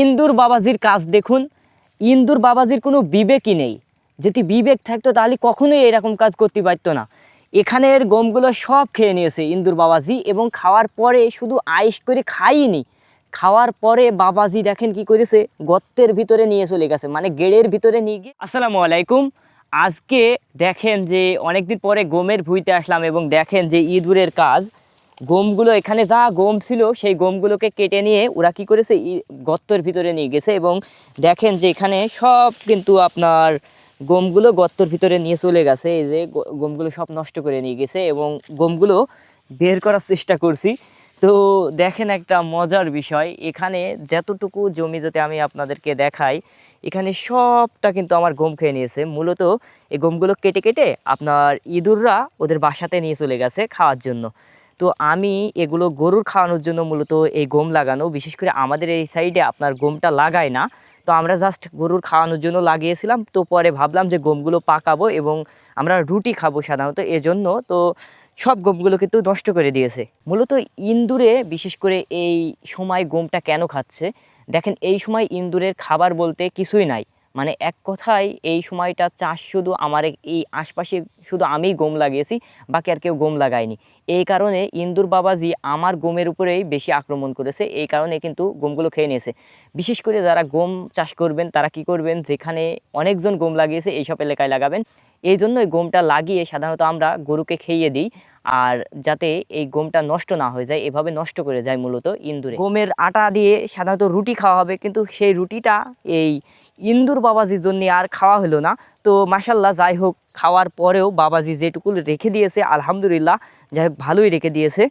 ইন্দুর বাবাজির কাজ দেখুন। ইন্দুর বাবাজির কোনো বিবেকই নেই। যদি বিবেক থাকতো তাহলে কখনোই এরকম কাজ করতে পারতো না। এখানের গমগুলো সব খেয়ে নিয়েছে ইন্দুর বাবাজি, এবং খাওয়ার পরে শুধু আয়েশ করে খাইনি, খাওয়ার পরে বাবাজি দেখেন কি করেছে, গর্তের ভিতরে নিয়ে চলে গেছে, মানে গেড়ের ভিতরে নিয়ে গিয়ে। আসসালামু আলাইকুম। আজকে দেখেন যে অনেকদিন পরে গমের ভুঁইতে আসলাম, এবং দেখেন যে ইঁদুরের কাজ। গমগুলো এখানে যা গম ছিল সেই গমগুলোকে কেটে নিয়ে ওরা কি করেছে, গর্তের ভিতরে নিয়ে গেছে, এবং দেখেন যে এখানে সব কিন্তু আপনার গমগুলো গর্তের ভিতরে নিয়ে চলে গেছে। এই যে গমগুলো সব নষ্ট করে নিয়ে গেছে, এবং গমগুলো বের করার চেষ্টা করছি। তো দেখেন একটা মজার বিষয়, এখানে যতটুকু জমি যদি আমি আপনাদেরকে দেখাই, এখানে সবটা কিন্তু আমার গম খেয়ে নিয়েছে। মূলত এই গমগুলো কেটে কেটে আপনার ইঁদুররা ওদের বাসাতে নিয়ে চলে গেছে খাওয়ার জন্য। তো আমি এগুলো গরুর খাওয়ানোর জন্য মূলত এই গম লাগানো, বিশেষ করে আমাদের এই সাইডে আপনার গমটা লাগায় না। তো আমরা জাস্ট গরুর খাওয়ানোর জন্য লাগিয়েছিলাম। তো পরে ভাবলাম যে গমগুলো পাকাবো এবং আমরা রুটি খাবো সাধারণত, এজন্য তো সব গমগুলো কিন্তু নষ্ট করে দিয়েছে। মূলত ইন্দুরে বিশেষ করে এই সময় গমটা কেন খাচ্ছে, দেখেন এই সময় ইন্দুরের খাবার বলতে কিছুই নাই। মানে এক কথায় এই সময়টা চাষ শুধু আমার এই আশপাশে শুধু আমিই গম লাগিয়েছি, বাকি আর কেউ গম লাগায়নি। এই কারণে ইন্দুর বাবাজি আমার গমের উপরেই বেশি আক্রমণ করেছে, এই কারণে কিন্তু গমগুলো খেয়ে নিয়েছে। বিশেষ করে যারা গম চাষ করবেন তারা কি করবেন, যেখানে অনেকজন গম লাগিয়েছে এইসব এলাকায় লাগাবেন। এই জন্য এই গমটা লাগিয়ে সাধারণত আমরা গরুকে খেয়ে দিই, আর যাতে এই গমটা নষ্ট না হয়ে যায়, এভাবে নষ্ট করে যায় মূলত ইন্দুরে। গমের আটা দিয়ে সাধারণত রুটি খাওয়া হবে, কিন্তু সেই রুটিটা এই ইন্দুর বাবাজির জন্য আর খাওয়া হলো না। তো মাশাল্লাহ, যাই হোক, খাওয়ার পরেও বাবাজি যেটুকু রেখে দিয়েছে আলহামদুলিল্লাহ, যাই হোক ভালোই রেখে দিয়েছে।